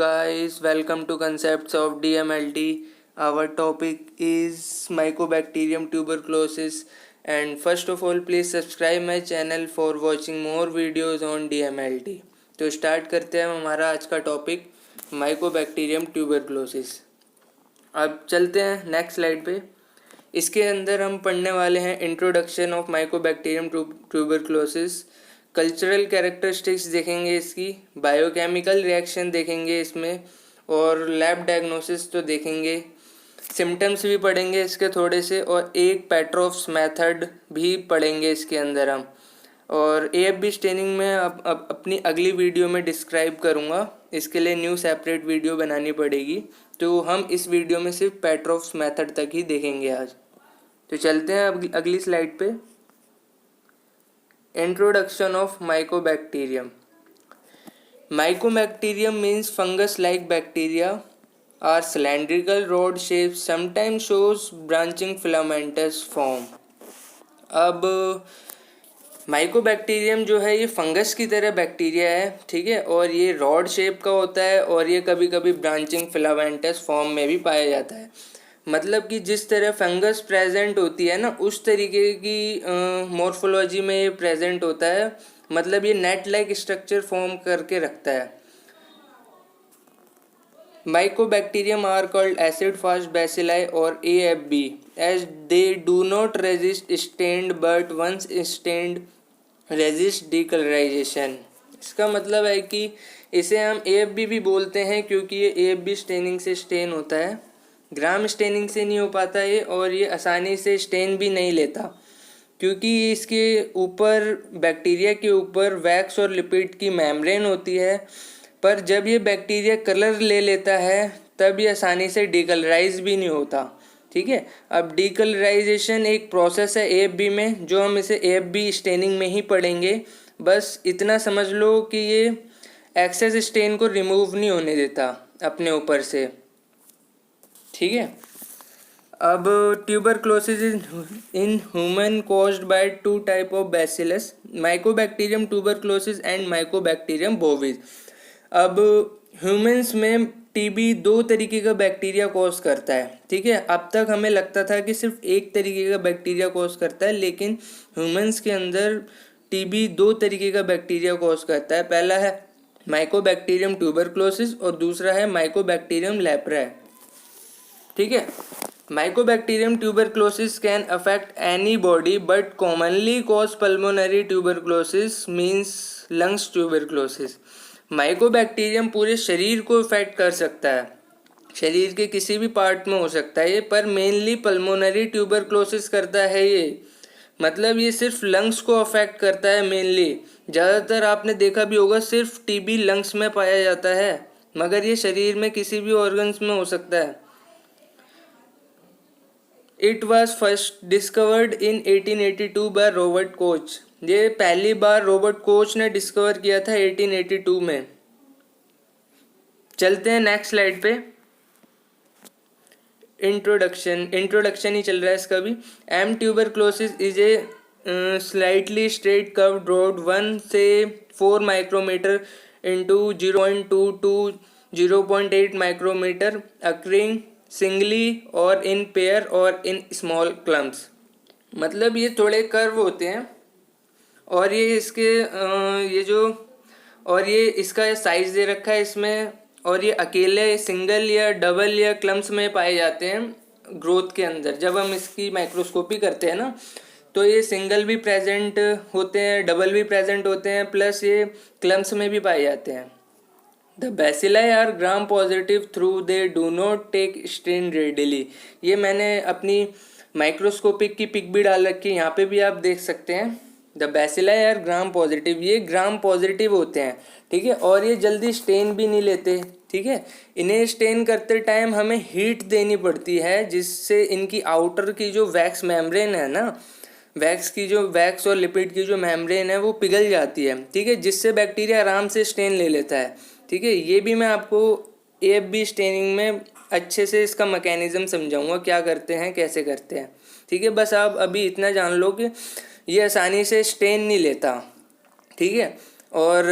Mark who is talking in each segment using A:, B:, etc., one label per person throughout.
A: guys, welcome to Concepts of DMLT. Our topic is Mycobacterium tuberculosis, and first of all please subscribe my channel for watching more videos on DMLT. तो start करते हैं हमारा आज का topic Mycobacterium tuberculosis. अब चलते हैं next slide पे। इसके अंदर हम पढ़ने वाले हैं introduction of Mycobacterium tuberculosis, cultural characteristics देखेंगे, इसकी बायोकेमिकल रिएक्शन देखेंगे इसमें, और लैब डायग्नोसिस तो देखेंगे, सिम्टम्स भी पढ़ेंगे इसके थोड़े से, और एक पेट्रोफ्स मेथड भी पढ़ेंगे इसके अंदर हम। और एएफबी स्टेनिंग में अब अपनी अगली वीडियो में डिस्क्राइब करूँगा, इसके लिए न्यू सेपरेट वीडियो बनानी पड़ेगी। तो हम इस वीडियो में सिर्फ पेट्रोफ्स मेथड तक ही देखेंगे आज। तो चलते हैं अब अगली स्लाइड पे। Introduction of Mycobacterium. Mycobacterium means fungus-like bacteria are cylindrical rod shaped, sometimes shows branching filamentous form. अब माइकोबैक्टीरियम जो है ये फंगस की तरह बैक्टीरिया है, ठीक है, और ये रॉड शेप का होता है और ये कभी कभी ब्रांचिंग फिलामेंटस फॉर्म में भी पाया जाता है। मतलब कि जिस तरह फंगस प्रेजेंट होती है ना, उस तरीके की मॉर्फोलॉजी में ये प्रेजेंट होता है। मतलब ये नेट लाइक स्ट्रक्चर फॉर्म करके रखता है। Mycobacterium are called acid fast bacilli और AFB as they do not resist stained but once stained resist decolourisation. इसका मतलब है कि इसे हम AFB भी बोलते हैं क्योंकि ये AFB स्टेनिंग से स्टेन होता है, ग्राम स्टेनिंग से नहीं हो पाता ये, और ये आसानी से स्टेन भी नहीं लेता क्योंकि इसके ऊपर बैक्टीरिया के ऊपर वैक्स और लिपिड की मेम्ब्रेन होती है। पर जब ये बैक्टीरिया कलर ले लेता है तब ये आसानी से डीकलराइज भी नहीं होता, ठीक है। अब डीकलराइजेशन एक प्रोसेस है AFB में, जो हम इसे AFB स्टेनिंग में ही पढ़ेंगे। बस इतना समझ लो कि ये एक्सेस स्टेन को रिमूव नहीं होने देता अपने ऊपर से, ठीक है। अब tuberculosis in human caused by two type of bacillus, Mycobacterium tuberculosis and Mycobacterium bovis. अब ह्यूमंस में टीबी दो तरीके का बैक्टीरिया कॉज करता है, ठीक है। अब तक हमें लगता था कि सिर्फ एक तरीके का बैक्टीरिया कॉज करता है, लेकिन ह्यूमंस के अंदर टीबी दो तरीके का बैक्टीरिया कॉज करता है। पहला है माइकोबैक्टीरियम ट्यूबरक्लोसिस और दूसरा है माइकोबैक्टीरियम लेप्राe, ठीक है। Mycobacterium tuberculosis can affect any body but commonly cause pulmonary tuberculosis means lungs tuberculosis. Mycobacterium पूरे शरीर को इफेक्ट कर सकता है, शरीर के किसी भी पार्ट में हो सकता है ये, पर मेनली पल्मोनरी ट्यूबरक्लोसिस करता है ये। मतलब ये सिर्फ लंग्स को अफेक्ट करता है मेनली। ज़्यादातर आपने देखा भी होगा सिर्फ टीबी लंग्स में पाया जाता है, मगर ये शरीर में किसी भी ऑर्गन्स में हो सकता है। It was first discovered in 1882 by Robert Koch. ये पहली बार रॉबर्ट कोच ने डिस्कवर किया था 1882 में। चलते हैं नेक्स्ट स्लाइड पे। इंट्रोडक्शन ही चल रहा है इसका भी। M tuberculosis is a slightly straight curved rod 1 से 4 micrometre into 0.2 to 0.8 micrometre occurring singly और इन पेयर और इन स्मॉल क्लम्प्स। मतलब ये थोड़े कर्व होते हैं और ये इसके ये इसका साइज दे रखा है इसमें, और ये अकेले सिंगल या डबल या क्लम्प्स में पाए जाते हैं ग्रोथ के अंदर। जब हम इसकी माइक्रोस्कोपी करते हैं ना, तो ये सिंगल भी प्रेजेंट होते हैं, डबल भी प्रेजेंट होते हैं, प्लस ये क्लम्प्स में भी पाए जाते हैं। The bacilli are gram positive through they do not take strain readily. ये मैंने अपनी माइक्रोस्कोपिक की पिक भी डाल रखी है, यहाँ पे भी आप देख सकते हैं। The bacilli are gram positive, ये ग्राम पॉजिटिव होते हैं, ठीक है, और ये जल्दी स्टेन भी नहीं लेते, ठीक है। इन्हें स्टेन करते टाइम हमें हीट देनी पड़ती है, जिससे इनकी आउटर की जो वैक्स मेम्ब्रेन है ना, वैक्स और लिपिड की जो मेम्ब्रेन है वो पिघल जाती है, ठीक है, जिससे बैक्टीरिया आराम से स्टेन ले लेता है, ठीक है। ये भी मैं आपको AFB स्टेनिंग में अच्छे से इसका मैकेनिज्म समझाऊंगा, क्या करते हैं कैसे करते हैं, ठीक है। बस आप अभी इतना जान लो कि ये आसानी से स्टेन नहीं लेता, ठीक है। और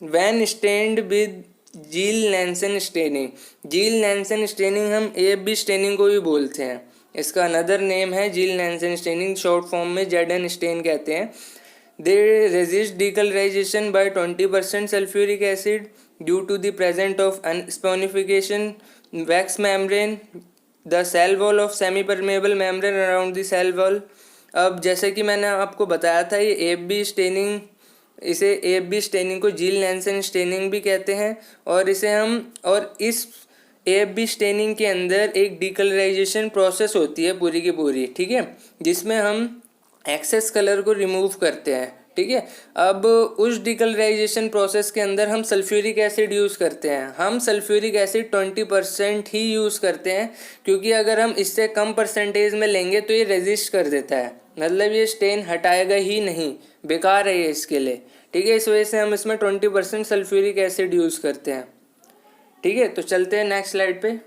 A: when stained with Ziehl Neelsen staining. Ziehl Neelsen staining हम AFB स्टेनिंग को भी बोलते हैं, इसका अनदर नेम है Ziehl Neelsen staining, short form में ZN स्टेन कहते हैं। They resist decolourisation by 20% sulphuric acid due to the present of unsaponification wax membrane the cell wall of semi permeable membrane around the cell wall. अब जैसे कि मैंने आपको बताया था, ये AFB स्टेनिंग, इसे AFB स्टेनिंग को जील नैन्सन स्टेनिंग भी कहते हैं। और इस AFB स्टेनिंग के अंदर एक डीकलराइजेशन प्रोसेस होती है पूरी की पूरी, ठीक है, जिसमें हम एक्सेस कलर को रिमूव करते हैं, ठीक है। अब उस डीकलराइजेशन प्रोसेस के अंदर हम सल्फ्यूरिक एसिड यूज़ करते हैं। हम सल्फ्यूरिक एसिड 20% ही यूज़ करते हैं, क्योंकि अगर हम इससे कम परसेंटेज में लेंगे तो ये रेजिस्ट कर देता है, मतलब ये स्टेन हटाएगा ही नहीं, बेकार है ये इसके लिए, ठीक है। इस वजह से हम इसमें 20% सल्फ्यूरिक एसिड यूज़ करते हैं, ठीक है। तो चलते हैं नेक्स्ट स्लाइड पे।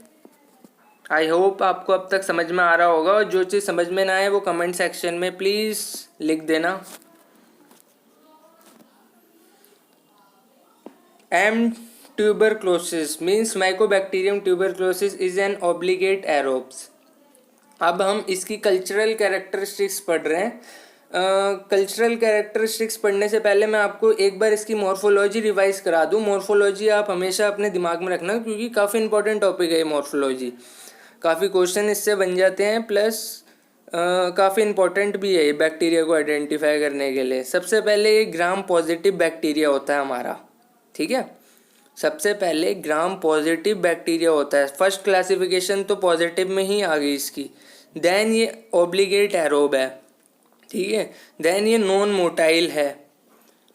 A: आई होप आपको अब तक समझ में आ रहा होगा, और जो चीज़ समझ में ना आए वो कमेंट सेक्शन में प्लीज़ लिख देना। M. tuberculosis means Mycobacterium tuberculosis is an obligate aerobes। अब हम इसकी कल्चरल कैरेक्टरिस्टिक्स पढ़ रहे हैं। कल्चरल कैरेक्टरिस्टिक्स पढ़ने से पहले मैं आपको एक बार इसकी मॉर्फोलॉजी रिवाइज करा दूं। मॉर्फोलॉजी आप हमेशा अपने दिमाग में रखना, क्योंकि काफ़ी इंपॉर्टेंट टॉपिक है ये मॉर्फोलॉजी, काफ़ी क्वेश्चन इससे बन जाते हैं, प्लस काफ़ी इंपॉर्टेंट भी है ये बैक्टीरिया को आइडेंटिफाई करने के लिए। सबसे पहले ये ग्राम पॉजिटिव बैक्टीरिया होता है हमारा, ठीक है। सबसे पहले ग्राम पॉजिटिव बैक्टीरिया होता है, फर्स्ट क्लासिफिकेशन तो पॉजिटिव में ही आ गई इसकी। देन ये ऑब्लिगेट एरोब है, ठीक है। देन ये नॉन मोटाइल है,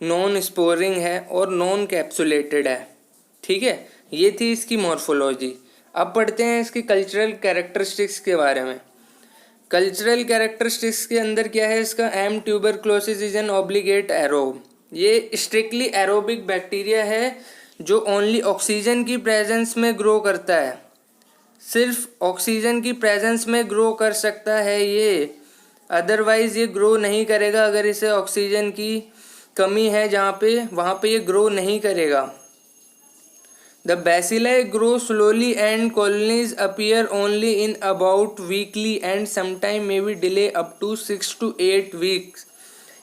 A: नॉन स्पोरिंग है और नॉन कैप्सुलेटेड है, ठीक है। ये थी इसकी मॉर्फोलॉजी। अब पढ़ते हैं इसकी कल्चरल कैरेक्टरिस्टिक्स के बारे में। कल्चरल कैरेक्टरिस्टिक्स के अंदर क्या है इसका, M. tuberculosis is an obligate aerobe. ये स्ट्रिक्टली एरोबिक बैक्टीरिया है जो ओनली ऑक्सीजन की प्रेजेंस में ग्रो करता है, सिर्फ ऑक्सीजन की प्रेजेंस में ग्रो कर सकता है ये, अदरवाइज ये ग्रो नहीं करेगा। अगर इसे ऑक्सीजन की कमी है जहाँ पे, वहाँ पे ये ग्रो नहीं करेगा। The bacilli grow slowly and colonies appear only in about weekly and sometime may be delay up to 6 to 8 weeks.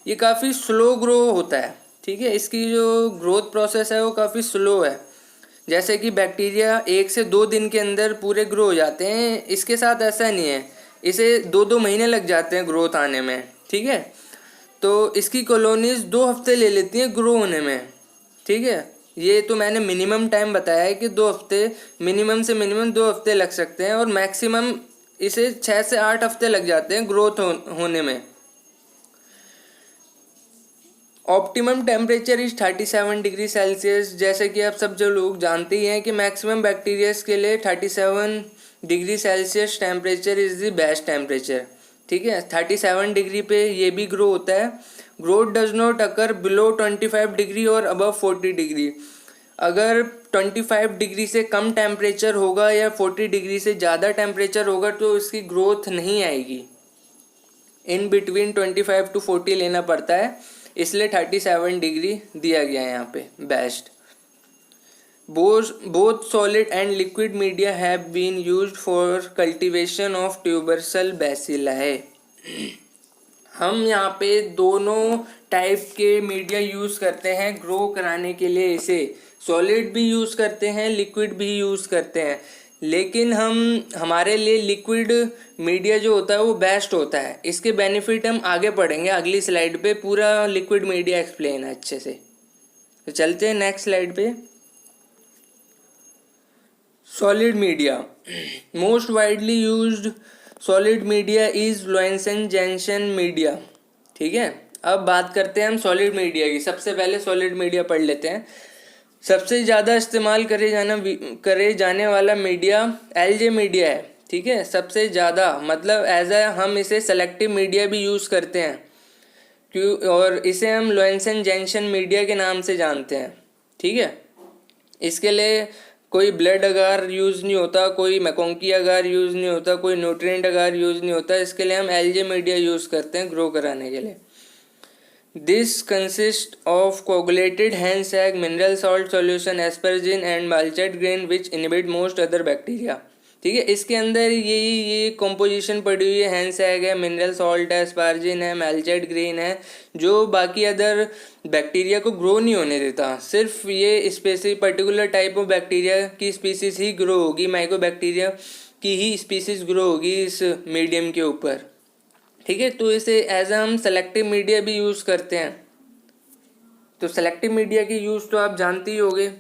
A: ये काफ़ी स्लो ग्रो होता है, ठीक है। इसकी जो ग्रोथ प्रोसेस है वो काफ़ी स्लो है। जैसे कि बैक्टीरिया 1 से 2 दिन के अंदर पूरे ग्रो हो जाते हैं, इसके साथ ऐसा नहीं है, इसे 2-2 महीने लग जाते हैं ग्रोथ आने में, ठीक है। तो इसकी कॉलोनीज 2 हफ्ते ले लेती हैं ग्रो होने में, ठीक है। ये तो मैंने मिनिमम टाइम बताया है कि 2 हफ्ते, मिनिमम से मिनिमम 2 हफ्ते लग सकते हैं, और मैक्सिमम इसे 6 से 8 हफ्ते लग जाते हैं ग्रोथ होने में। Optimum temperature is 37 degree Celsius. जैसे कि आप सब जो लोग जानते ही हैं कि मैक्सिमम बैक्टीरियाज के लिए 37 degree Celsius temperature is the best temperature, ठीक है। 37 डिग्री पे ये भी ग्रो होता है। Growth does not occur below 25 degree और अबव 40 डिग्री। अगर 25 डिग्री से कम टेम्परेचर होगा या 40 डिग्री से ज़्यादा टेम्परेचर होगा तो इसकी ग्रोथ नहीं आएगी। इन बिटवीन 25 to 40 लेना पड़ता है, इसलिए 37 डिग्री दिया गया है यहाँ पे best. Both solid and liquid media have been used for cultivation of tubercle bacilli. हम यहाँ पे दोनों टाइप के मीडिया यूज़ करते हैं ग्रो कराने के लिए। इसे सॉलिड भी यूज़ करते हैं, लिक्विड भी यूज़ करते हैं, लेकिन हमारे लिए लिक्विड मीडिया जो होता है वो बेस्ट होता है। इसके बेनिफिट हम आगे पढ़ेंगे, अगली स्लाइड पे पूरा लिक्विड मीडिया एक्सप्लेन है अच्छे से। तो चलते हैं नेक्स्ट स्लाइड पे। Solid media, most widely used solid media is Lowenstein Jensen media, ठीक है। अब बात करते हैं हम सॉलिड मीडिया की। सबसे पहले सॉलिड मीडिया पढ़ लेते हैं। सबसे ज़्यादा इस्तेमाल करे जाने वाला मीडिया एलजे मीडिया है, ठीक है। सबसे ज़्यादा मतलब हम इसे सेलेक्टिव मीडिया भी यूज़ करते हैं क्यों, और इसे हम लोएंसन जैनसन मीडिया के नाम से जानते हैं, ठीक है। इसके लिए कोई ब्लड अगार यूज़ नहीं होता, कोई मैकोंकी अगार यूज़ नहीं होता, कोई न्यूट्रिएंट अगार यूज़ नहीं होता। इसके लिए हम एलजे मीडिया यूज़ करते हैं ग्रो कराने के लिए। This consist of coagulated hen's egg, mineral salt solution, asparagine and malachite green which inhibit most other bacteria. ठीक है, इसके अंदर ये कॉम्पोजिशन पड़ी हुई है, हैंड सैग है, मिनरल सॉल्ट है, एस्पार्जिन है, माल्चेट ग्रेन है, जो बाकी अदर बैक्टीरिया को ग्रो नहीं होने देता। सिर्फ ये specific particular type of bacteria की स्पीसीज ही ग्रो होगी, माइको बैक्टीरिया की ही स्पीसीज ग्रो होगी इस मीडियम के ऊपर। ठीक है, तो इसे एज हम सेलेक्टिव मीडिया भी यूज़ करते हैं। तो सेलेक्टिव मीडिया की यूज़ तो आप जानते ही होंगे।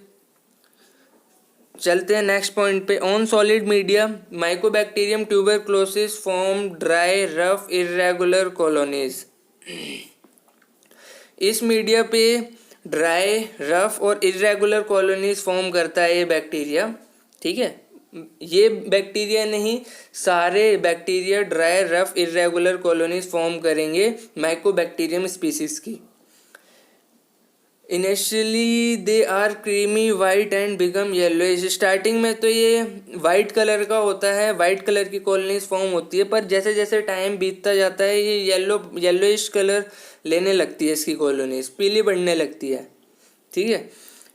A: चलते हैं नेक्स्ट पॉइंट पे। On solid media Mycobacterium tuberculosis form dry rough irregular colonies. इस मीडिया पे ड्राई रफ और इर्रेगुलर कॉलोनीज फॉर्म करता है ये बैक्टीरिया। ठीक है, ये बैक्टीरिया नहीं, सारे bacteria dry rough irregular colonies form करेंगे माइकोबैक्टीरियम स्पीसीज की। Initially they are creamy white and become yellowish. Starting में तो ये वाइट कलर का होता है, वाइट कलर की कॉलोनीज फॉर्म होती है, पर जैसे जैसे टाइम बीतता जाता है ये येलोइश कलर लेने लगती है, इसकी कॉलोनीज पीली पड़ने लगती है। ठीक है,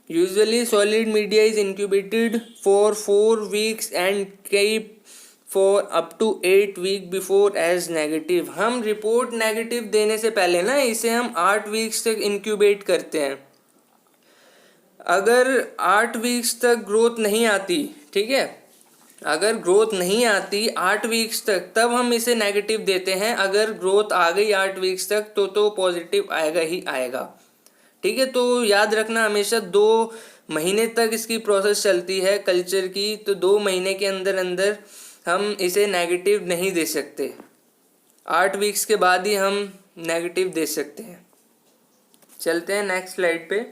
A: usually solid media is incubated for 4 weeks and keep for up to 8 week before as negative. हम रिपोर्ट नेगेटिव देने से पहले ना इसे हम 8 वीक्स तक इंक्यूबेट करते हैं। अगर 8 वीक्स तक ग्रोथ नहीं आती, ठीक है, अगर ग्रोथ नहीं आती 8 वीक्स तक, तब हम इसे नेगेटिव देते हैं। अगर ग्रोथ आ गई 8 वीक्स तक तो पॉजिटिव आएगा ही आएगा। ठीक है, तो याद रखना हमेशा 2 महीने तक इसकी प्रोसेस चलती है कल्चर की, तो 2 महीने के अंदर अंदर हम इसे नेगेटिव नहीं दे सकते। 8 वीक्स के बाद ही हम नेगेटिव दे सकते हैं। चलते हैं नेक्स्ट स्लाइड पे।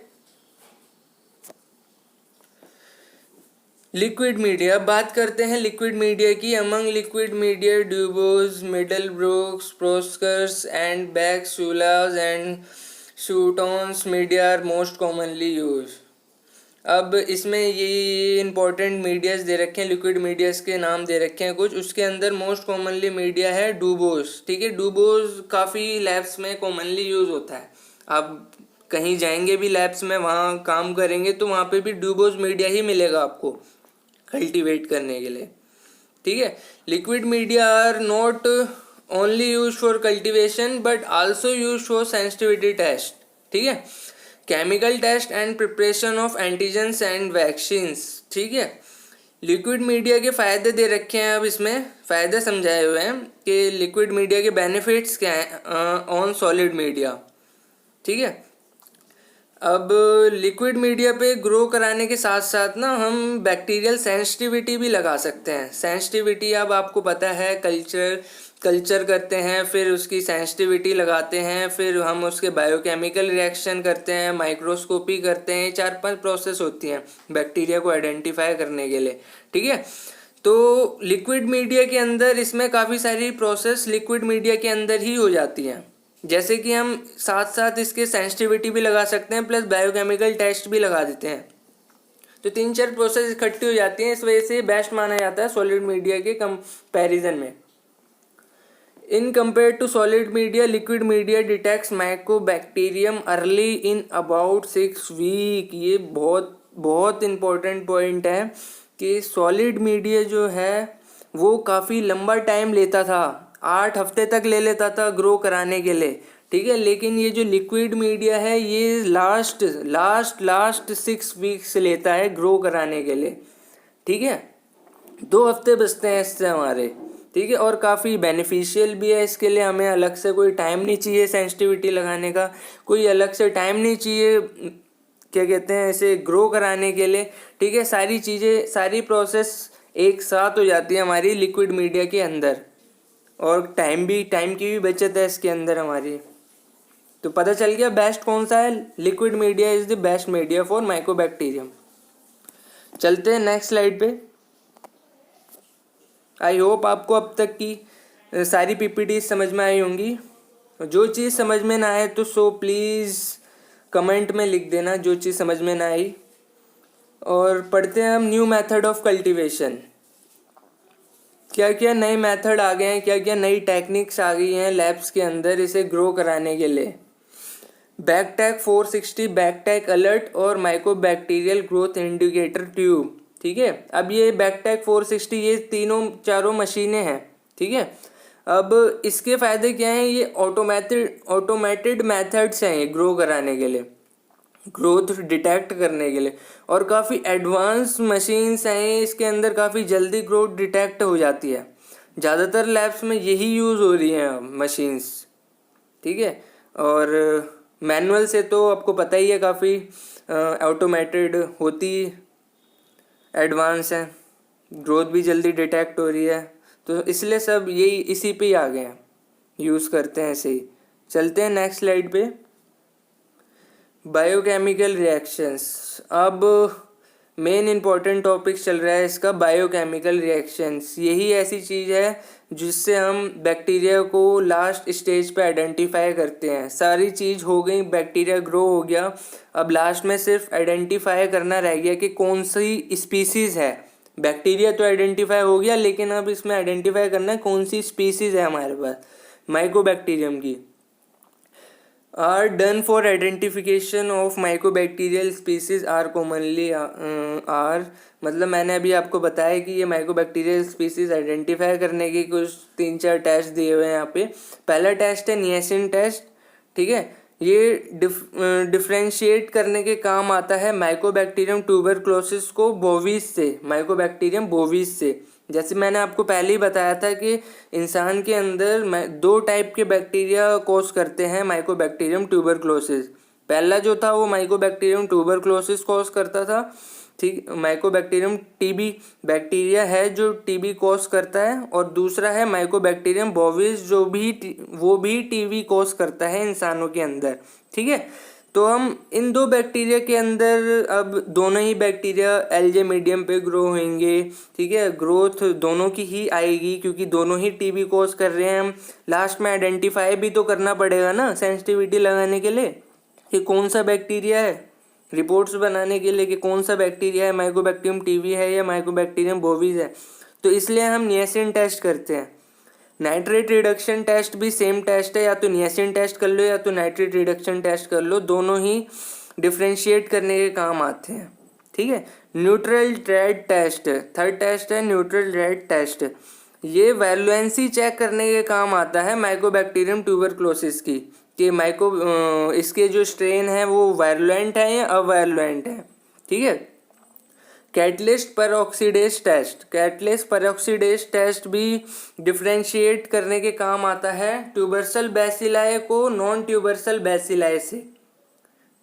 A: लिक्विड मीडिया, बात करते हैं लिक्विड मीडिया की। Among liquid media Dubos, Middlebrook's, Proskauer's and Beck Sula's and Sauton's media are most commonly use. अब इसमें ये इंपॉर्टेंट मीडियाज दे रखे हैं, लिक्विड मीडियाज के नाम दे रखे हैं कुछ। उसके अंदर मोस्ट कॉमनली मीडिया है डूबोज। ठीक है, डूबोज काफ़ी लैब्स में कॉमनली यूज़ होता है। आप कहीं जाएंगे भी लैब्स में, वहाँ काम करेंगे तो वहाँ पे भी डूबोज मीडिया ही मिलेगा आपको कल्टीवेट करने के लिए। ठीक है, liquid media are not only use for cultivation but also use for sensitivity test. ठीक है, chemical test and preparation of antigens and vaccines. ठीक है, लिक्विड मीडिया के फ़ायदे दे रखे हैं। अब इसमें फ़ायदे समझाए हुए हैं कि लिक्विड मीडिया के बेनिफिट्स क्या हैं ऑन सॉलिड मीडिया। ठीक है, अब लिक्विड मीडिया पे ग्रो कराने के साथ साथ ना हम बैक्टीरियल सेंसिटिविटी भी लगा सकते हैं। सेंसिटिविटी अब आपको पता है, कल्चर करते हैं, फिर उसकी सेंसिटिविटी लगाते हैं, फिर हम उसके बायोकेमिकल रिएक्शन करते हैं, माइक्रोस्कोपी करते हैं। 4-5 प्रोसेस होती हैं बैक्टीरिया को आइडेंटिफाई करने के लिए। ठीक है, तो लिक्विड मीडिया के अंदर इसमें काफ़ी सारी प्रोसेस लिक्विड मीडिया के अंदर ही हो जाती हैं। जैसे कि हम साथ साथ इसके सेंसिटिविटी भी लगा सकते हैं, प्लस बायोकेमिकल टेस्ट भी लगा देते हैं। तो 3-4 प्रोसेस इकट्ठी हो जाती हैं। इस वजह से बेस्ट माना जाता है सॉलिड मीडिया के कंपैरिजन में। In compare to solid media, liquid media detects mycobacterium early in about 6 week. ये बहुत बहुत इम्पोर्टेंट पॉइंट है कि सॉलिड मीडिया जो है वो काफ़ी लंबा टाइम लेता था, 8 हफ्ते तक ले लेता था ग्रो कराने के लिए। ठीक है, लेकिन ये जो लिक्विड मीडिया है ये लास्ट 6 वीक्स लेता है ग्रो कराने के लिए। ठीक है, 2 हफ्ते बचते हैं इससे हमारे। ठीक है, और काफ़ी बेनिफिशियल भी है इसके लिए। हमें अलग से कोई टाइम नहीं चाहिए सेंसिटिविटी लगाने का, कोई अलग से टाइम नहीं चाहिए क्या कहते हैं इसे ग्रो कराने के लिए। ठीक है, सारी चीज़ें, सारी प्रोसेस एक साथ हो जाती है हमारी लिक्विड मीडिया के अंदर, और टाइम की भी बचत है इसके अंदर हमारी। तो पता चल गया बेस्ट कौन सा है। Liquid media is the best media for Mycobacterium. चलते हैं नेक्स्ट स्लाइड पे। आई होप आपको अब तक की सारी पीपीटी समझ में आई होंगी। जो चीज़ समझ में ना आए तो प्लीज़ कमेंट में लिख देना जो चीज़ समझ में ना आई। और पढ़ते हैं हम न्यू मेथड ऑफ कल्टीवेशन। क्या क्या नए मेथड आ गए हैं, क्या क्या नई टेक्निक्स आ गई हैं लैब्स के अंदर इसे ग्रो कराने के लिए। बैकटैक 460, बैकटैक अलर्ट और माइकोबैक्टीरियल ग्रोथ इंडिकेटर ट्यूब। ठीक है, अब ये बैकटैक 460 ये तीनों चारों मशीनें हैं। ठीक है, अब इसके फ़ायदे क्या हैं? ये ऑटोमेटेड मेथड्स हैं ये ग्रो कराने के लिए, ग्रोथ डिटेक्ट करने के लिए, और काफ़ी एडवांस मशीन्स हैं इसके अंदर, काफ़ी जल्दी ग्रोथ डिटेक्ट हो जाती है। ज़्यादातर लैब्स में यही यूज़ हो रही हैं मशीन्स। ठीक है, और मैनुअल से तो आपको पता ही है काफ़ी ऑटोमेटेड होती, एडवांस है, ग्रोथ भी जल्दी डिटेक्ट हो रही है, तो इसलिए सब यही इसी पे ही आ गए हैं, यूज़ करते हैं ऐसे ही। चलते हैं नेक्स्ट स्लाइड पे। Biochemical reactions. अब मेन इम्पॉर्टेंट टॉपिक चल रहा है इसका, बायोकेमिकल रिएक्शंस। यही ऐसी चीज़ है जिससे हम बैक्टीरिया को लास्ट स्टेज पे आइडेंटिफाई करते हैं। सारी चीज़ हो गई, बैक्टीरिया ग्रो हो गया, अब लास्ट में सिर्फ आइडेंटिफाई करना रह गया कि कौन सी स्पीसीज़ है। बैक्टीरिया तो आइडेंटिफाई हो गया, लेकिन अब इसमें आइडेंटिफाई करना है कौन सी स्पीसीज़ है हमारे पास माइकोबैक्टीरियम की। Are done for identification of mycobacterial species are commonly are, मतलब मैंने अभी आपको बताया कि ये माइकोबैक्टीरियल स्पीसीज आइडेंटिफाई करने के कुछ 3-4 टेस्ट दिए हुए हैं यहाँ पे। पहला टेस्ट है नियासिन टेस्ट। ठीक है, ये डिफ्रेंशिएट करने के काम आता है माइकोबैक्टीरियम ट्यूबरक्लोसिस को बोविस से, माइकोबैक्टीरियम बोविस से। जैसे मैंने आपको पहले ही बताया था कि इंसान के अंदर 2 टाइप के बैक्टीरिया कोस करते हैं माइकोबैक्टीरियम ट्यूबरक्लोसिस। पहला जो था वो माइकोबैक्टीरियम ट्यूबरक्लोसिस कोस करता था। ठीक, माइकोबैक्टीरियम टीबी बैक्टीरिया है जो टीबी कोस करता है, और दूसरा है माइकोबैक्टीरियम बोविस जो भी टीबी कोस करता है इंसानों के अंदर। ठीक है, तो हम इन 2 बैक्टीरिया के अंदर, अब दोनों ही बैक्टीरिया एलजे मीडियम पे ग्रो होंगे। ठीक है, ग्रोथ दोनों की ही आएगी क्योंकि दोनों ही टीबी कोस कर रहे हैं। हम लास्ट में आइडेंटिफाई भी तो करना पड़ेगा ना सेंसिटिविटी लगाने के लिए कि कौन सा बैक्टीरिया है, रिपोर्ट्स बनाने के लिए कि कौन सा बैक्टीरिया है, माइकोबैक्टीरियम टीबी है या माइकोबैक्टीरियम बोविस है। तो इसलिए हम नियासिन टेस्ट करते हैं। नाइट्रेट रिडक्शन टेस्ट भी सेम टेस्ट है, या तो नियासिन टेस्ट कर लो या तो नाइट्रेट रिडक्शन टेस्ट कर लो, दोनों ही डिफ्रेंशिएट करने के काम आते हैं। ठीक है, neutral red test, third test है न्यूट्रल रेड टेस्ट। ये वैल्युएंसी चेक करने के काम आता है माइकोबैक्टीरियम ट्यूबरक्लोसिस की, कि इसके जो स्ट्रेन है वो वायरुलेंट है या अवायरुलेंट है। ठीक है, catalyst peroxidase test, catalyst peroxidase test भी डिफ्रेंशिएट करने के काम आता है ट्यूबरसल बैसिलाई को नॉन ट्यूबरसल बैसिलाई से।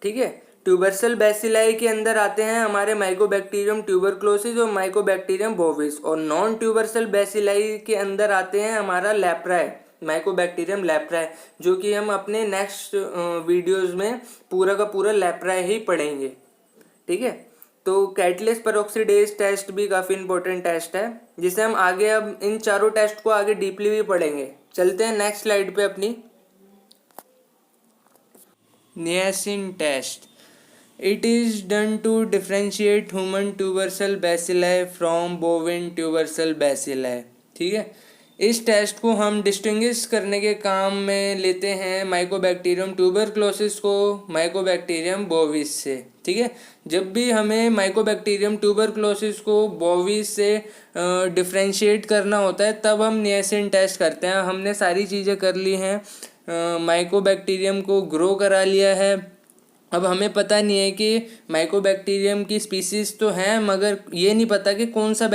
A: ठीक है, ट्यूबरसल बैसिलाई के अंदर आते हैं हमारे माइकोबैक्टीरियम ट्यूबरक्लोसिस और माइकोबैक्टीरियम बोविस, और नॉन ट्यूबरसल बैसिलाई के अंदर आते हैं हमारा लैप्राई, माइकोबैक्टीरियम लैप्राई, जो कि हम अपने नेक्स्ट वीडियोस में पूरा का पूरा लैप्राई ही पढ़ेंगे। ठीक है, तो कैटलिस्ट परऑक्सीडेज टेस्ट भी काफ़ी इंपॉर्टेंट टेस्ट है जिसे हम आगे, अब इन चारों टेस्ट को आगे डीपली भी पढ़ेंगे। चलते हैं नेक्स्ट स्लाइड पे अपनी। Niacin test, it is done to differentiate human tubercle bacilli from bovine tubercle bacilli. ठीक है, इस टेस्ट को हम डिस्टिंग्विश करने के काम में लेते हैं माइकोबैक्टीरियम ट्यूबरक्लोसिस को माइकोबैक्टीरियम बोविस से। ठीक है, जब भी हमें माइकोबैक्टीरियम ट्यूबरक्लोसिस को बोविस से डिफ्रेंशिएट करना होता है तब हम नियासिन टेस्ट करते हैं। हमने सारी चीज़ें कर ली हैं, माइकोबैक्टीरियम को ग्रो करा लिया है। अब हमें पता नहीं है कि माइकोबैक्टीरियम की स्पीसीज तो हैं, मगर ये नहीं पता कि कौन सा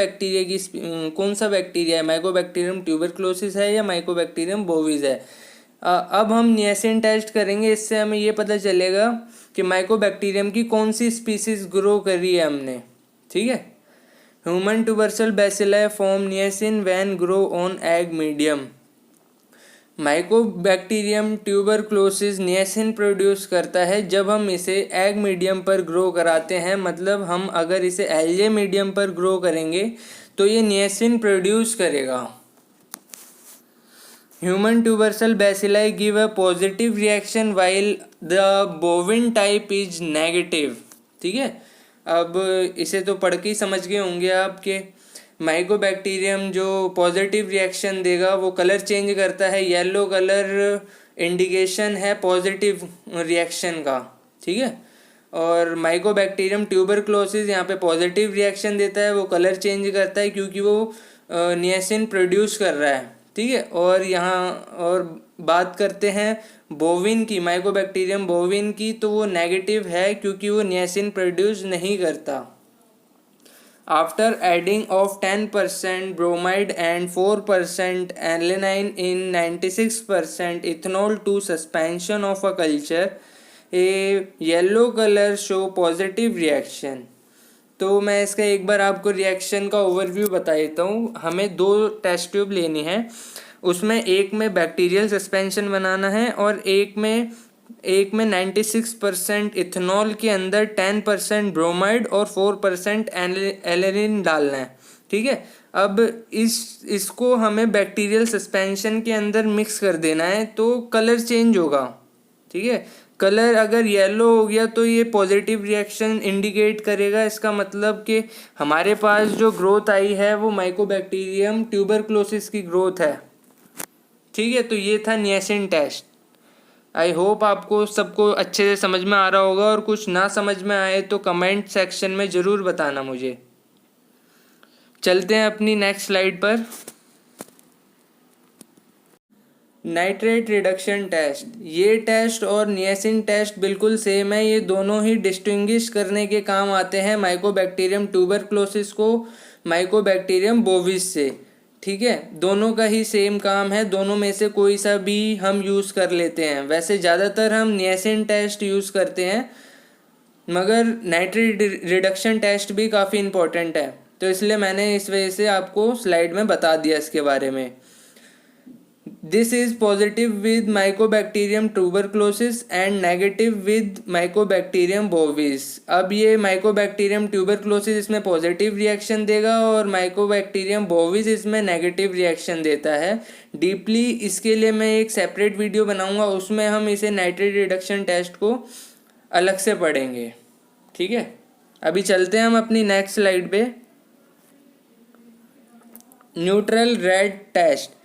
A: बैक्टीरिया है, माइकोबैक्टीरियम ट्यूबरक्लोसिस है या माइकोबैक्टीरियम बोविस है। अब हम नियासिन टेस्ट करेंगे, इससे हमें ये पता चलेगा कि माइकोबैक्टीरियम की कौन सी स्पीसीज ग्रो करी है हमने। ठीक है, human tubercle bacilli form niacin when grow on egg medium. Mycobacterium tuberculosis niacin produce करता है जब हम इसे एग मीडियम पर ग्रो कराते हैं, मतलब हम अगर इसे एलजे मीडियम पर ग्रो करेंगे तो ये नियासिन प्रोड्यूस करेगा। Human tubercle bacilli give a positive reaction while the bovine type is negative. ठीक है, अब इसे तो पढ़ के ही समझ गए होंगे आपके। माइकोबैक्टीरियम जो पॉजिटिव रिएक्शन देगा वो कलर चेंज करता है, येलो कलर इंडिकेशन है पॉजिटिव रिएक्शन का, ठीक है। और माइकोबैक्टीरियम ट्यूबरक्लोसिस यहाँ पे पॉजिटिव रिएक्शन देता है, वो कलर चेंज करता है क्योंकि वो नियासिन प्रोड्यूस कर रहा है, ठीक है। और यहाँ और बात करते हैं बोविन की, माइकोबैक्टीरियम बोविन की, तो वो नेगेटिव है क्योंकि वो नियासिन प्रोड्यूस नहीं करता। After adding of 10% bromide and 4% alanine in 96% ethanol to suspension of a culture, a yellow color show positive reaction। तो मैं इसका एक बार आपको रिएक्शन का ओवरव्यू बता देता हूँ। हमें 2 टेस्ट ट्यूब लेनी है, उसमें एक में बैक्टीरियल सस्पेंशन बनाना है और एक में 96% इथेनॉल के अंदर 10% ब्रोमाइड और 4% एलेनिन डालना है, ठीक है। अब इसको हमें बैक्टीरियल सस्पेंशन के अंदर मिक्स कर देना है तो कलर चेंज होगा, ठीक है। कलर अगर येलो हो गया तो ये पॉजिटिव रिएक्शन इंडिकेट करेगा, इसका मतलब कि हमारे पास जो ग्रोथ आई है वो माइकोबैक्टीरियम ट्यूबरक्लोसिस की ग्रोथ है, ठीक है। तो ये था नियासिन टेस्ट। आई होप आपको सबको अच्छे से समझ में आ रहा होगा, और कुछ ना समझ में आए तो कमेंट सेक्शन में ज़रूर बताना मुझे। चलते हैं अपनी नेक्स्ट स्लाइड पर। नाइट्रेट रिडक्शन टेस्ट, ये टेस्ट और नियासिन टेस्ट बिल्कुल सेम है, ये दोनों ही डिस्टिंग्विश करने के काम आते हैं माइकोबैक्टीरियम ट्यूबरक्लोसिस को माइकोबैक्टीरियम बोविस से, ठीक है। दोनों का ही सेम काम है, दोनों में से कोई सा भी हम यूज़ कर लेते हैं। वैसे ज़्यादातर हम नियासिन टेस्ट यूज़ करते हैं, मगर नाइट्रेट रिडक्शन टेस्ट भी काफ़ी इम्पोर्टेंट है, तो इसलिए मैंने इस वजह से आपको स्लाइड में बता दिया इसके बारे में। This is positive with Mycobacterium tuberculosis and negative with Mycobacterium bovis. अब ये माइकोबैक्टीरियम ट्यूबरक्लोसिस इसमें पॉजिटिव रिएक्शन देगा और माइकोबैक्टीरियम बोविस इसमें नेगेटिव रिएक्शन देता है। डीपली इसके लिए मैं एक सेपरेट वीडियो बनाऊंगा, उसमें हम इसे नाइट्रेट रिडक्शन टेस्ट को अलग से पढ़ेंगे, ठीक है। अभी चलते हैं हम अपनी नेक्स्ट स्लाइड पे। Neutral red test.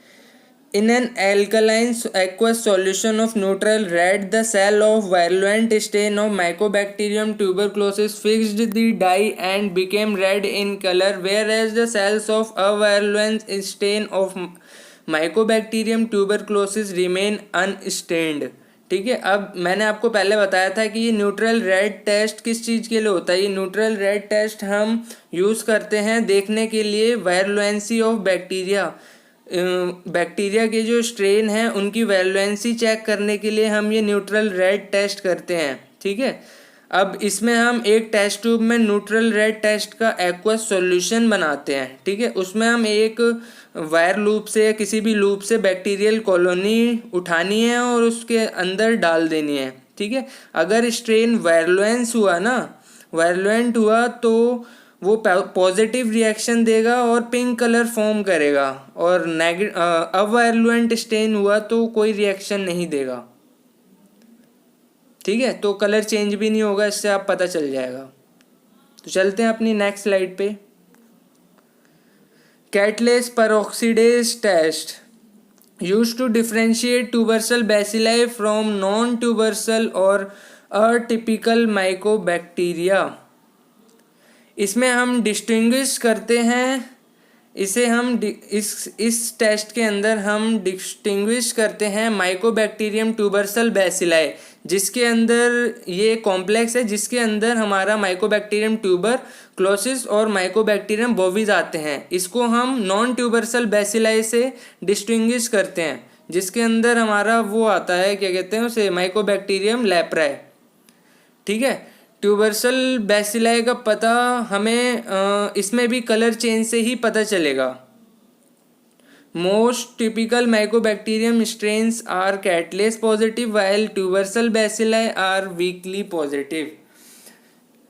A: In an alkaline aqueous solution of neutral red, the cell of virulent strain of Mycobacterium tuberculosis fixed the dye and became red in color, whereas the cells of avirulent strain of Mycobacterium tuberculosis remain unstained, ठीक है। अब मैंने आपको पहले बताया था कि ये न्यूट्रल रेड टेस्ट किस चीज़ के लिए होता है। ये न्यूट्रल रेड टेस्ट हम यूज़ करते हैं देखने के लिए वायरुलेंसी ऑफ बैक्टीरिया, बैक्टीरिया के जो स्ट्रेन हैं उनकी वैलेंसी चेक करने के लिए हम ये न्यूट्रल रेड टेस्ट करते हैं, ठीक है। अब इसमें हम एक टेस्ट ट्यूब में न्यूट्रल रेड टेस्ट का एक्वस सॉल्यूशन बनाते हैं, ठीक है। उसमें हम एक वायर लूप से या किसी भी लूप से बैक्टीरियल कॉलोनी उठानी है और उसके अंदर डाल देनी है, ठीक है। अगर स्ट्रेन वायरुलेंस हुआ ना, वायरुलेंट हुआ तो वो पॉजिटिव रिएक्शन देगा और पिंक कलर फॉर्म करेगा, और अवायरुलेंट स्टेन हुआ तो कोई रिएक्शन नहीं देगा, ठीक है। तो कलर चेंज भी नहीं होगा, इससे आप पता चल जाएगा। तो चलते हैं अपनी नेक्स्ट स्लाइड पे। Catalase peroxidase test used to differentiate tubercle bacilli from non tubercle और अटिपिकल माइकोबैक्टीरिया। इसमें हम डिस्टिंग्विश करते हैं, इसे हम इस टेस्ट के अंदर हम डिस्टिंग्विश करते हैं माइकोबैक्टीरियम ट्यूबरसल बैसिलाई, जिसके अंदर ये कॉम्प्लेक्स है जिसके अंदर हमारा माइकोबैक्टीरियम ट्यूबरक्लोसिस और माइकोबैक्टीरियम बोविस आते हैं। इसको हम नॉन ट्यूबरसल बैसिलाई से डिस्टिंग्विश करते हैं, जिसके अंदर हमारा वो आता है, क्या कहते हैं उसे, माइकोबैक्टीरियम लेप्राe, ठीक है। ट्यूबरसल बैसिलाई का पता हमें इसमें भी कलर चेंज से ही पता चलेगा। Most typical Mycobacterium strains are catalase positive while tubercle bacilli are weakly positive.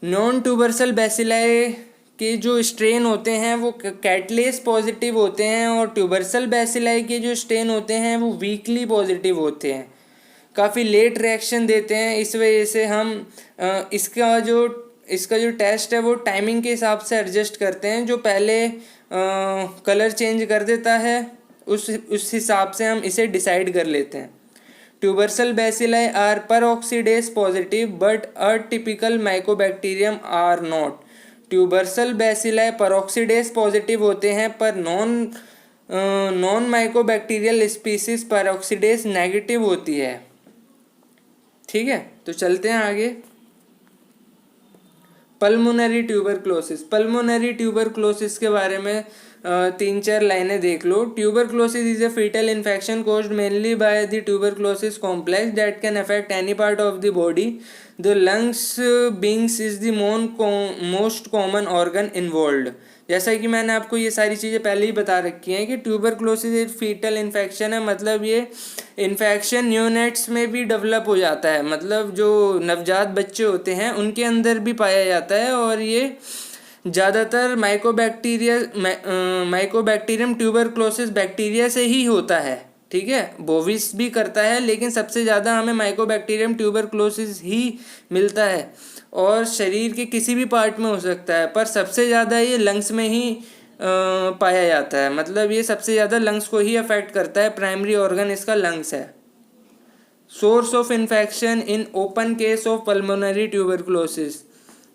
A: Non tubercle bacilli के जो स्ट्रेन होते हैं वो कैटलेस पॉजिटिव होते हैं और ट्यूबरसल बैसिलाई के जो स्ट्रेन होते हैं वो वीकली पॉजिटिव होते हैं, काफ़ी लेट रिएक्शन देते हैं। इस वजह से हम इसका जो टेस्ट है वो टाइमिंग के हिसाब से एडजस्ट करते हैं। जो पहले कलर चेंज कर देता है, उस हिसाब से हम इसे डिसाइड कर लेते हैं। Tubercle bacilli are peroxidase positive but atypical Mycobacterium are not. Tubercle bacilli peroxidase positive होते हैं पर non mycobacterial species peroxidase negative होती है। ठीक है, तो चलते हैं आगे। Pulmonary tuberculosis. पल्मोनरी ट्यूबरक्लोसिस के बारे में 3-4 लाइनें देख लो। Tuberculosis is a fatal infection caused mainly by the tuberculosis complex that can affect any part of the body. The lungs beings is the most common organ involved. जैसा कि मैंने आपको ये सारी चीज़ें पहले ही बता रखी हैं कि ट्यूबरक्लोसिस एक फीटल इन्फेक्शन है, मतलब ये इन्फेक्शन न्यूनेट्स में भी डेवलप हो जाता है, मतलब जो नवजात बच्चे होते हैं उनके अंदर भी पाया जाता है। और ये ज़्यादातर माइकोबैक्टीरियम ट्यूबरक्लोसिस बैक्टीरिया से ही होता है। ठीक है, बोविस भी करता है लेकिन सबसे ज़्यादा हमें माइकोबैक्टीरियम ट्यूबरक्लोसिस ही मिलता है, और शरीर के किसी भी पार्ट में हो सकता है, पर सबसे ज़्यादा ये लंग्स में ही पाया जाता है, मतलब ये सबसे ज़्यादा लंग्स को ही अफेक्ट करता है। प्राइमरी ऑर्गन इसका लंग्स है। Source of infection in open case of pulmonary tuberculosis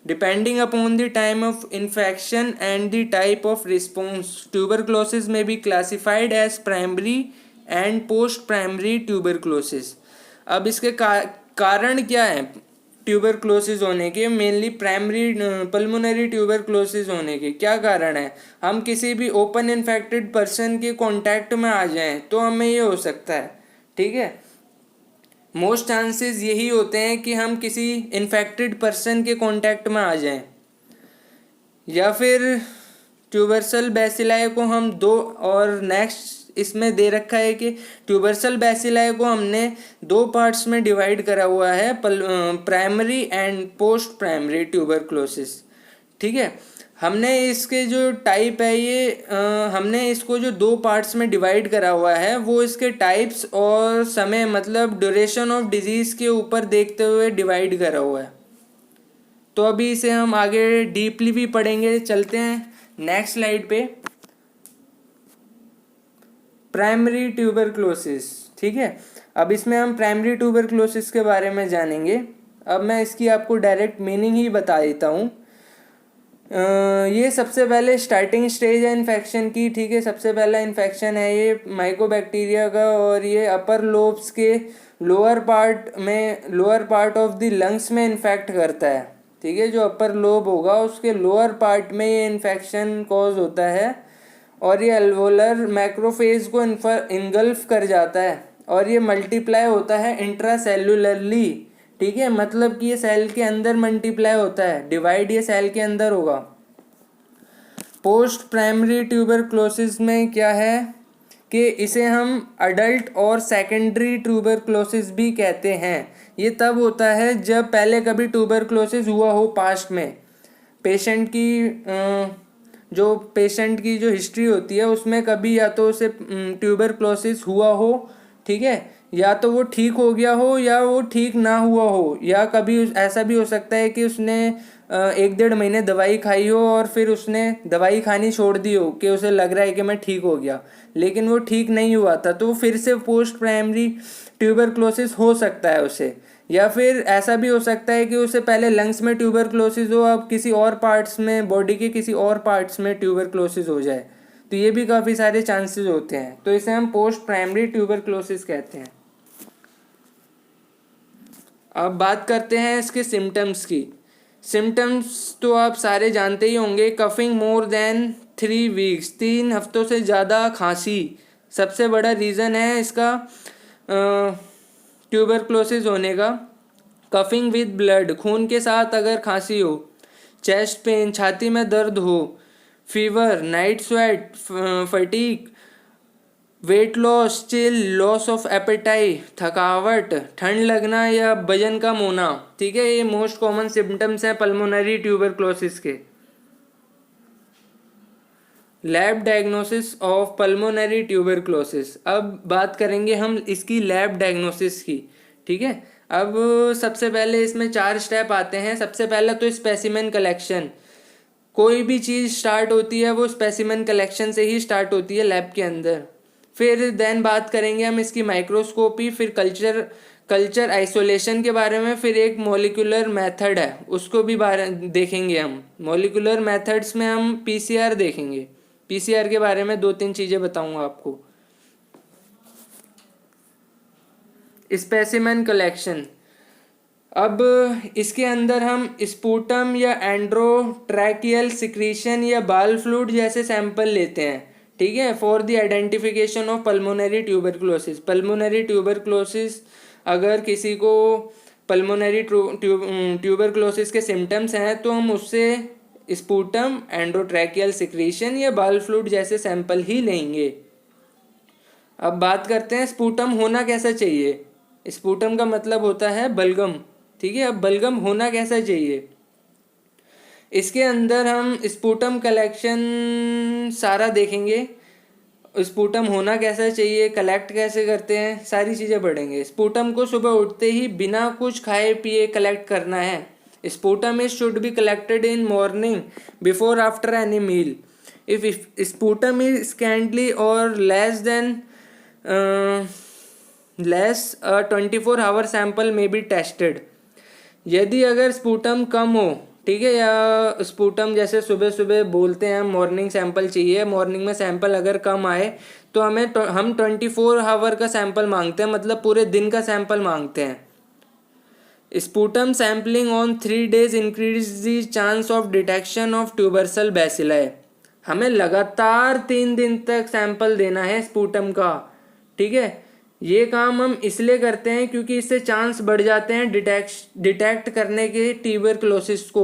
A: depending upon the time of infection and the type of response, tuberculosis may be classified as primary and post primary tuberculosis। अब इसके कारण क्या है tuberculosis होने के? Mainly primary pulmonary tuberculosis होने के क्या कारण है? हम किसी भी ओपन इन्फेक्टेड पर्सन के कांटेक्ट में आ जाएं तो हमें ये हो सकता है। ठीक है, मोस्ट चांसेस यही होते हैं कि हम किसी इन्फेक्टेड पर्सन के कांटेक्ट में आ जाएं, या फिर ट्यूबरसल बैसिलाई को हम और नेक्स्ट इसमें दे रखा है कि ट्यूबरसल बैसिलाई को हमने 2 पार्ट्स में डिवाइड करा हुआ है, primary and post primary tuberculosis. ठीक है, हमने इसके जो टाइप है ये हमने इसको जो 2 पार्ट्स में डिवाइड करा हुआ है वो इसके टाइप्स और समय, मतलब ड्यूरेशन ऑफ डिजीज़ के ऊपर देखते हुए डिवाइड करा हुआ है। तो अभी इसे हम आगे डीपली भी पढ़ेंगे। चलते हैं नेक्स्ट स्लाइड पे। Primary tuberculosis. ठीक है, अब इसमें हम प्राइमरी ट्यूबरक्लोसिस के बारे में जानेंगे। अब मैं इसकी आपको डायरेक्ट मीनिंग ही बता देता हूँ। ये सबसे पहले स्टार्टिंग स्टेज है इन्फेक्शन की। ठीक है, सबसे पहला इन्फेक्शन है ये माइकोबैक्टीरिया का, और ये अपर लोब्स के lower part of the lungs में इन्फेक्ट करता है। ठीक है, जो अपर लोब होगा उसके लोअर पार्ट में ये इन्फेक्शन कॉज होता है, और ये अल्वोलर मैक्रोफेज को इनगल्फ कर जाता है, और ये मल्टीप्लाई होता है इंट्रासेल्युलरली। ठीक है, मतलब कि ये सेल के अंदर मल्टीप्लाई होता है, डिवाइड ये सेल के अंदर होगा। पोस्ट प्राइमरी ट्यूबरक्लोसिस में क्या है कि इसे हम अडल्ट और सेकेंडरी ट्यूबरक्लोसिस भी कहते हैं। ये तब होता है जब पहले कभी ट्यूबरक्लोसिस हुआ हो पास्ट में। पेशेंट की जो हिस्ट्री होती है उसमें कभी या तो उसे ट्यूबरक्लोसिस हुआ हो, ठीक है, या तो वो ठीक हो गया हो या वो ठीक ना हुआ हो, या कभी ऐसा भी हो सकता है कि उसने 1-1.5 महीने दवाई खाई हो और फिर उसने दवाई खानी छोड़ दी हो कि उसे लग रहा है कि मैं ठीक हो गया, लेकिन वो ठीक नहीं हुआ था, तो फिर से पोस्ट प्राइमरी ट्यूबरक्लोसिस हो सकता है उसे। या फिर ऐसा भी हो सकता है कि उसे पहले लंग्स में ट्यूबरक्लोसिस हो, अब किसी और पार्ट्स में, बॉडी के किसी और पार्ट्स में ट्यूबरक्लोसिस हो जाए, तो ये भी काफ़ी सारे चांसेस होते हैं, तो इसे हम पोस्ट प्राइमरी ट्यूबरक्लोसिस कहते हैं। अब बात करते हैं इसके सिम्टम्स की। सिम्टम्स तो आप सारे जानते ही होंगे। कफिंग मोर देन 3 वीक्स, 3 हफ्तों से ज़्यादा खांसी सबसे बड़ा रीज़न है इसका ट्यूबरक्लोसिस होने का। कफिंग विद ब्लड, खून के साथ अगर खांसी हो। चेस्ट पेन, छाती में दर्द हो। Fever, night sweat, fatigue, weight loss, chill, loss of appetite, थकावट, ठंड लगना या वजन कम होना। ठीक है, ये मोस्ट कॉमन सिम्टम्स हैं पल्मोनरी ट्यूबरक्लोसिस के। Lab diagnosis of pulmonary tuberculosis. अब बात करेंगे हम इसकी लैब डायग्नोसिस की। ठीक है, अब सबसे पहले इसमें 4 स्टेप आते हैं। सबसे पहला तो स्पेसिमेन कलेक्शन। कोई भी चीज़ स्टार्ट होती है वो स्पेसिमेन कलेक्शन से ही स्टार्ट होती है लैब के अंदर। फिर देन बात करेंगे हम इसकी माइक्रोस्कोपी, फिर कल्चर आइसोलेशन के बारे में, फिर एक मॉलिक्यूलर मेथड है उसको भी बारे देखेंगे हम। मॉलिक्यूलर मेथड्स में हम पीसीआर देखेंगे। पीसीआर के बारे में 2-3 चीज़ें बताऊंगा आपको। स्पेसिमेन कलेक्शन, अब इसके अंदर हम स्पूटम या एंड्रोट्रैकियल सिक्रीशन या बाल फ्लूइड जैसे सैंपल लेते हैं, ठीक है, for the identification of pulmonary tuberculosis. Pulmonary tuberculosis, अगर किसी को पल्मोनरी ट्यूबरक्लोसिस के सिम्टम्स हैं तो हम उससे स्पूटम, एंड्रोट्रैकियल सिक्रीशन या बाल फ्लूइड जैसे सैंपल ही लेंगे। अब बात करते हैं स्पूटम होना कैसा चाहिए। स्पूटम का मतलब होता है बलगम, ठीक है। अब बलगम होना कैसा चाहिए, इसके अंदर हम स्पूटम कलेक्शन सारा देखेंगे। स्पूटम होना कैसा चाहिए, कलेक्ट कैसे करते हैं, सारी चीज़ें पढ़ेंगे। स्पूटम को सुबह उठते ही बिना कुछ खाए पिए कलेक्ट करना है। Sputum is should be collected in morning before after any meal. If sputum is scantly और less than 24 hour sample may be tested. यदि अगर स्पूटम कम हो, ठीक है, या स्पूटम जैसे सुबह सुबह बोलते हैं मॉर्निंग सैंपल चाहिए, मॉर्निंग में सैंपल अगर कम आए तो हम 24 आवर का सैंपल मांगते हैं, मतलब पूरे दिन का सैंपल मांगते हैं। Sputum sampling on 3 days increase the chance of detection of tubercle bacilli. हमें लगातार 3 दिन तक सैंपल देना है स्पूटम का, ठीक है। ये काम हम इसलिए करते हैं क्योंकि इससे चांस बढ़ जाते हैं डिटेक्ट करने के ट्यूबरक्लोसिस को,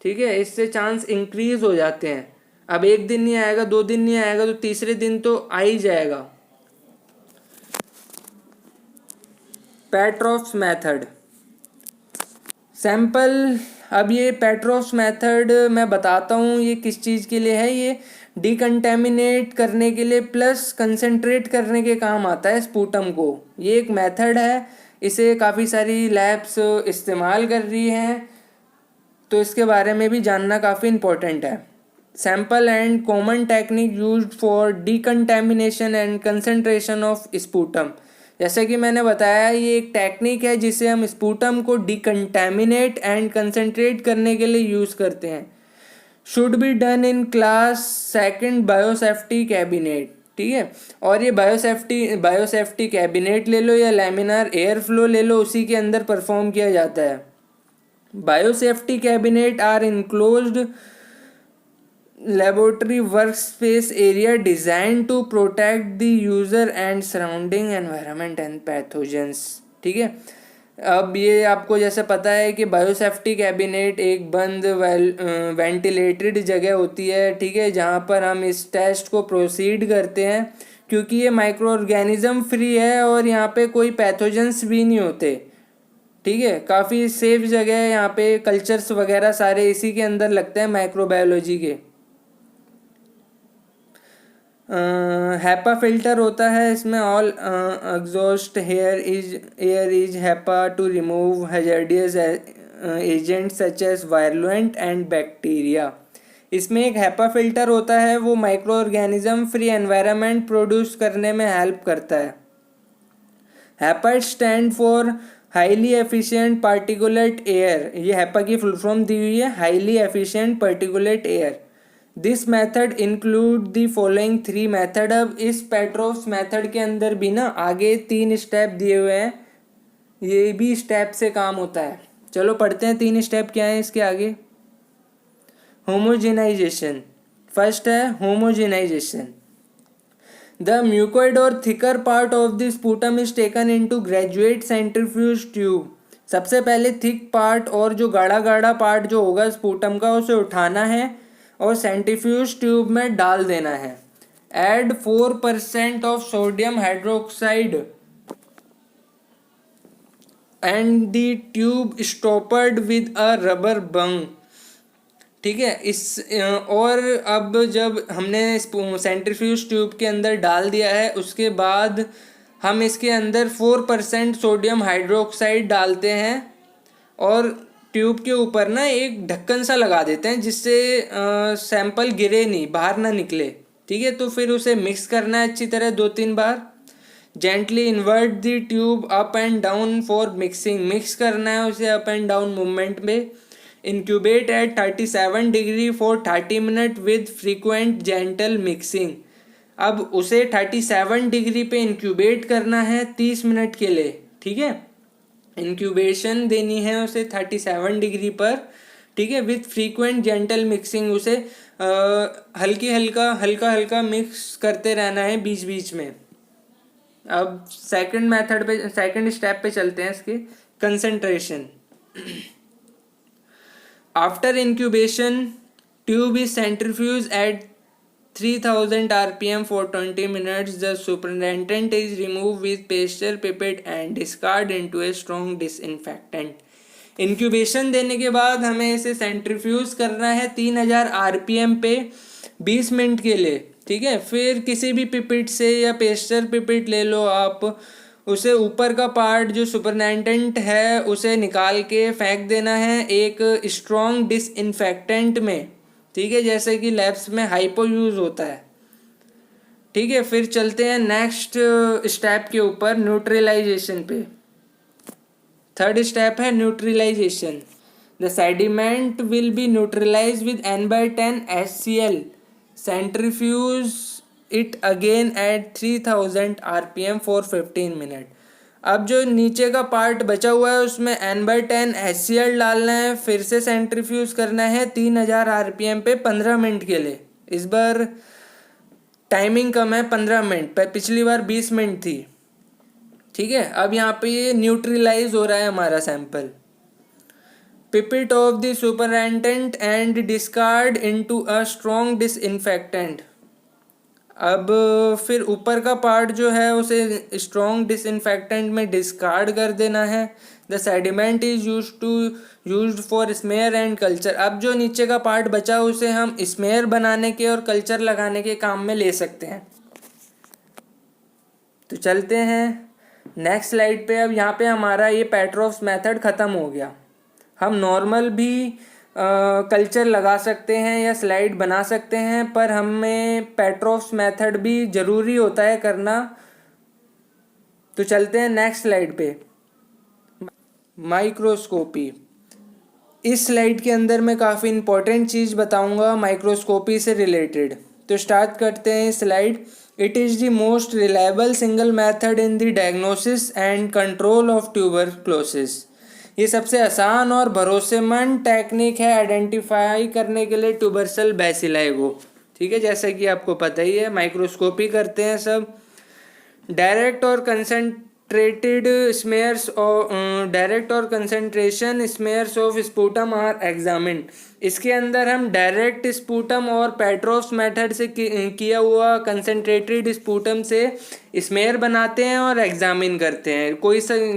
A: ठीक है, इससे चांस इंक्रीज हो जाते हैं। अब 1 दिन नहीं आएगा, 2 दिन नहीं आएगा, तो तीसरे दिन तो आ ही जाएगा। पेट्रोफ्स मेथड सैंपल, अब ये पेट्रोफ्स मेथड मैं बताता हूँ ये किस चीज़ के लिए है। ये डिकंटेमिनेट करने के लिए प्लस कंसंट्रेट करने के काम आता है स्पूटम को। ये एक मेथड है, इसे काफ़ी सारी लैब्स इस्तेमाल कर रही हैं, तो इसके बारे में भी जानना काफ़ी इम्पोर्टेंट है। Sample and common technique used for डिकंटेमिनेशन and concentration of sputum. जैसे कि मैंने बताया, ये एक टेक्निक है जिसे हम स्पूटम को डिकंटेमिनेट एंड कंसंट्रेट करने के लिए यूज़ करते हैं। Should be done in class 2 biosafety cabinet, ठीक है। और ये बायोसेफ्टी कैबिनेट ले लो या लैमिनार एयर फ्लो ले लो, उसी के अंदर परफॉर्म किया जाता है। Biosafety cabinet are enclosed laboratory workspace area designed to protect the user and surrounding environment and pathogens, ठीक है। अब ये आपको जैसे पता है कि बायोसेफ्टी कैबिनेट एक बंद वेंटिलेटेड जगह होती है, ठीक है, जहाँ पर हम इस टेस्ट को प्रोसीड करते हैं, क्योंकि ये माइक्रो ऑर्गेनिज्म फ्री है और यहाँ पे कोई पैथोजेंस भी नहीं होते, ठीक है। काफ़ी सेफ जगह है, यहाँ पे कल्चर्स वगैरह सारे इसी के अंदर लगते हैं माइक्रोबायोलॉजी के। हैपा फिल्टर होता है इसमें। All exhaust air is HEPA to remove hazardous agent such as virulent and bacteria. इसमें एक हैपा फिल्टर होता है, वो micro organism free environment produce करने में हेल्प करता है। HEPA stand for highly efficient particulate air. ये हैपा की फुल फॉर्म दी हुई है, highly efficient particulate air. This method include the following 3 method. अब इस पेट्रोफ्स मेथड के अंदर भी ना आगे 3 स्टेप दिए हुए हैं, ये भी स्टेप से काम होता है। चलो पढ़ते हैं 3 स्टेप क्या है इसके आगे। होमोजेनाइजेशन, फर्स्ट है होमोजेनाइजेशन। द म्यूकोइड और thicker part of the sputum is taken into graduate centrifuge tube. सबसे पहले थिक पार्ट और जो गाढ़ा गाढ़ा पार्ट जो होगा स्पूटम का, उसे उठाना है और सेंट्रीफ्यूज ट्यूब में डाल देना है। Add 4% of sodium hydroxide and the tube स्टॉपर्ड with a rubber बंग, ठीक है। और अब जब हमने सेंट्रीफ्यूज ट्यूब के अंदर डाल दिया है, उसके बाद हम इसके अंदर 4% सोडियम हाइड्रोक्साइड डालते हैं और ट्यूब के ऊपर ना एक ढक्कन सा लगा देते हैं जिससे सैंपल गिरे नहीं, बाहर ना निकले। ठीक है, तो फिर उसे मिक्स करना है अच्छी तरह 2-3 बार। Gently invert the tube up and down for mixing, mix करना है उसे अप एंड डाउन मूवमेंट में। Incubate at 37 degree for 30 minute with frequent gentle mixing. अब उसे 37 डिग्री पे इंक्यूबेट करना है 30 मिनट के लिए। ठीक है, इंक्यूबेशन देनी है उसे 37 डिग्री पर। ठीक है, विथ फ्रीक्वेंट जेंटल मिक्सिंग, उसे हल्का हल्का मिक्स करते रहना है बीच बीच में। अब सेकंड स्टेप पे चलते हैं इसके। Concentration. After incubation tube is centrifuge at 3000 rpm for 20 minutes. The supernatant is removed with pasture pipette and discard into a strong disinfectant. Incubation देने के बाद हमें इसे सेंट्रीफ्यूज करना है 3000 rpm पे 20 मिनट के लिए। ठीक है, फिर किसी भी पिपेट से या पेस्चर पिपेट ले लो आप, उसे ऊपर का पार्ट जो सुपरनेटेंट है उसे निकाल के फेंक देना है एक स्ट्रॉन्ग डिसइंफेक्टेंट में। ठीक है, जैसे कि लैब्स में हाइपो यूज होता है। ठीक है, फिर चलते हैं नेक्स्ट स्टेप के ऊपर, न्यूट्रलाइजेशन पे। थर्ड स्टेप है neutralisation. The sediment will be neutralize with N/10 HCl। Centrifuge it again at 3000 rpm for 15 minute. अब जो नीचे का पार्ट बचा हुआ है उसमें N/10 HCl डालना है, फिर से सेंट्रीफ्यूज करना है 3000 rpm पे 15 मिनट के लिए। इस बार टाइमिंग कम है, 15 मिनट, पिछली बार 20 मिनट थी। ठीक है, अब यहाँ पे ये न्यूट्रलाइज हो रहा है हमारा sample. Pipette of the supernatant and discard into a strong disinfectant. अब फिर ऊपर का पार्ट जो है उसे स्ट्रॉन्ग डिसइंफेक्टेंट में डिस्कार्ड कर देना है। The sediment is used for smear and culture. अब जो नीचे का पार्ट बचा उसे हम स्मेयर बनाने के और कल्चर लगाने के काम में ले सकते हैं। तो चलते हैं नेक्स्ट स्लाइड पे। अब यहाँ पे हमारा ये पेट्रोफ्स मेथड ख़त्म हो गया। हम नॉर्मल भी कल्चर लगा सकते हैं या स्लाइड बना सकते हैं, पर हमें पेट्रोफ्स मेथड भी ज़रूरी होता है करना। तो चलते हैं नेक्स्ट स्लाइड पे। माइक्रोस्कोपी। इस स्लाइड के अंदर मैं काफ़ी इंपॉर्टेंट चीज़ बताऊंगा माइक्रोस्कोपी से रिलेटेड। तो स्टार्ट करते हैं slide. It is the most reliable single method in the diagnosis and control of tuberculosis. ये सबसे आसान और भरोसेमंद टेक्निक है आइडेंटिफाई करने के लिए ट्यूबरसल बैसिलाई को। ठीक है, जैसे कि आपको पता ही है माइक्रोस्कोपी करते हैं सब। डायरेक्ट और concentration smears of sputum are examined. इसके अंदर हम डायरेक्ट स्पूटम और पेट्रोफ्स मेथड से किया हुआ कंसंट्रेटेड स्पूटम से स्मेयर बनाते हैं और एग्जामिन करते हैं।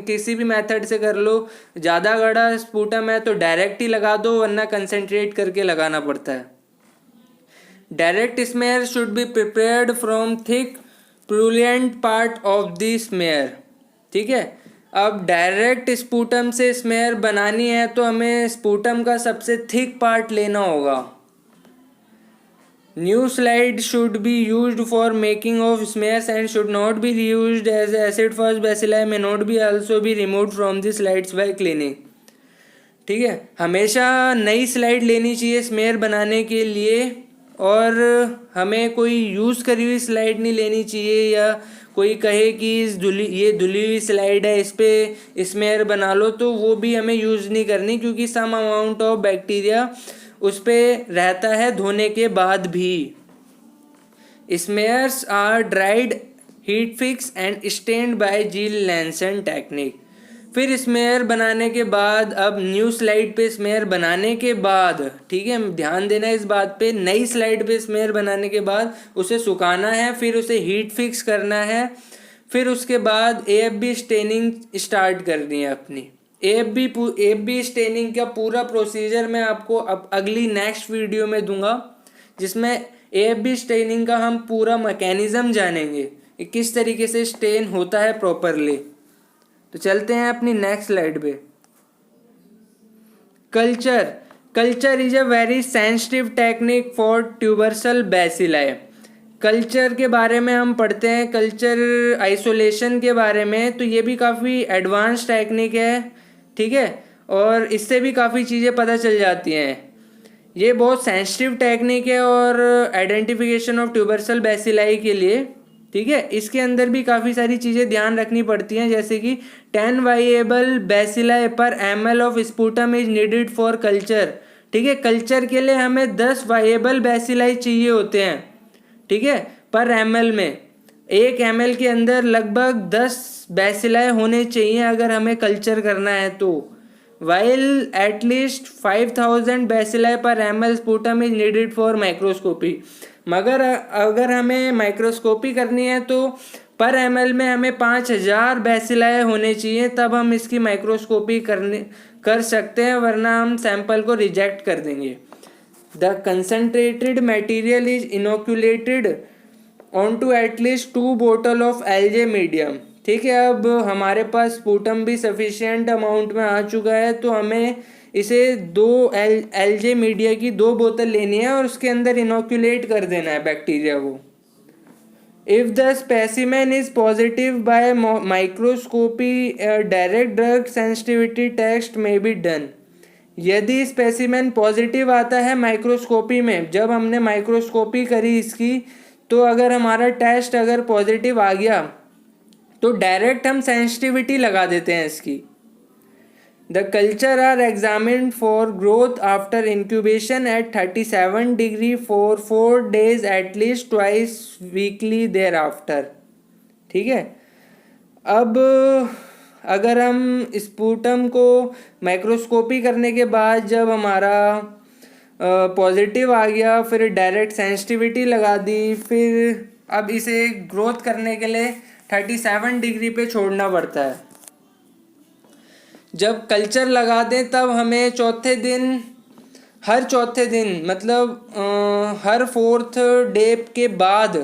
A: किसी भी मेथड से कर लो। ज़्यादा गाढ़ा स्पूटम है तो डायरेक्ट ही लगा दो, वरना कंसंट्रेट करके लगाना पड़ता है। Direct smear should be prepared from thick purulent part of the smear. ठीक है, अब डायरेक्ट स्पूटम से स्मेयर बनानी है तो हमें स्पूटम का सबसे थिक पार्ट लेना होगा। New slide should be used for making of smears and should not be reused as acid fast bacilli may not be also be removed from the slides by cleaning. ठीक है, हमेशा नई slide लेनी चाहिए smear बनाने के लिए, और हमें कोई यूज़ करी हुई स्लाइड नहीं लेनी चाहिए, या कोई कहे कि ये धुली हुई स्लाइड है इस पर स्मेयर बना लो, तो वो भी हमें यूज़ नहीं करनी, क्योंकि सम अमाउंट ऑफ बैक्टीरिया उस पर रहता है धोने के बाद भी। Smears are dried, heat fix and stained by Ziehl Neelsen technique. फिर स्मेयर बनाने के बाद, अब न्यू स्लाइड पे स्मेयर बनाने के बाद, ठीक है, ध्यान देना इस बात पे, नई स्लाइड पे स्मेयर बनाने के बाद उसे सुखाना है, फिर उसे हीट फिक्स करना है, फिर उसके बाद AFB स्टेनिंग स्टार्ट करनी है अपनी। AFB स्टेनिंग का पूरा प्रोसीजर मैं आपको अब अगली नेक्स्ट वीडियो में दूंगा, जिसमें AFB स्टेनिंग का हम पूरा मैकेनिज्म जानेंगे कि किस तरीके से स्टेन होता है प्रॉपरली। तो चलते हैं अपनी नेक्स्ट स्लाइड पे। Culture is a very sensitive technique for tubercle bacilli. Culture के बारे में हम पढ़ते हैं, कल्चर आइसोलेशन के बारे में, तो ये भी काफ़ी एडवांस टेक्निक है, ठीक है, और इससे भी काफ़ी चीज़ें पता चल जाती हैं। ये बहुत सेंसिटिव टेक्निक है और आइडेंटिफिकेशन ऑफ ट्यूबरसल बैसिलाई के लिए, ठीक है, इसके अंदर भी काफ़ी सारी चीज़ें ध्यान रखनी पड़ती हैं, जैसे कि 10 वाइएबल बैसिलाई पर ml of sputum is needed for culture, ठीक है, कल्चर के लिए हमें 10 वाइएबल बैसिलाई चाहिए होते हैं, ठीक है, पर ml में 1 ml के अंदर लगभग 10 बैसिलाई होने चाहिए अगर हमें कल्चर करना है तो। वाइल एटलीस्ट 5000 बैसिलाई पर ml sputum is needed for microscopy, मगर अगर हमें माइक्रोस्कोपी करनी है तो पर ml में हमें 5000 बैसिलाई होने चाहिए, तब हम इसकी माइक्रोस्कोपी कर सकते हैं, वरना हम सैंपल को रिजेक्ट कर देंगे। The concentrated material is inoculated onto at least 2 बोतल ऑफ एल्जे मीडियम, ठीक है। अब हमारे पास स्पूटम भी सफिशिएंट अमाउंट में आ चुका है, तो हमें इसे 2 एल्जे मीडिया की 2 बोतल लेनी है और उसके अंदर इनोक्यूलेट कर देना है बैक्टीरिया को। If the specimen is positive by microscopy direct drug sensitivity test may be done. यदि स्पेसिमेन पॉजिटिव आता है माइक्रोस्कोपी में, जब हमने माइक्रोस्कोपी करी इसकी, तो अगर हमारा टेस्ट अगर पॉजिटिव आ गया तो डायरेक्ट हम सेंसिटिविटी लगा देते हैं इसकी। The culture are examined for growth after incubation at 37 degree for 4 days at least twice weekly thereafter, ठीक है। अब अगर हम स्पूटम को माइक्रोस्कोपी करने के बाद जब हमारा पॉजिटिव आ गया, फिर डायरेक्ट सेंसिटिविटी लगा दी, फिर अब इसे ग्रोथ करने के लिए 37 डिग्री पे छोड़ना पड़ता है। जब कल्चर लगा दें तब हमें हर चौथे दिन मतलब हर 4th डे के बाद,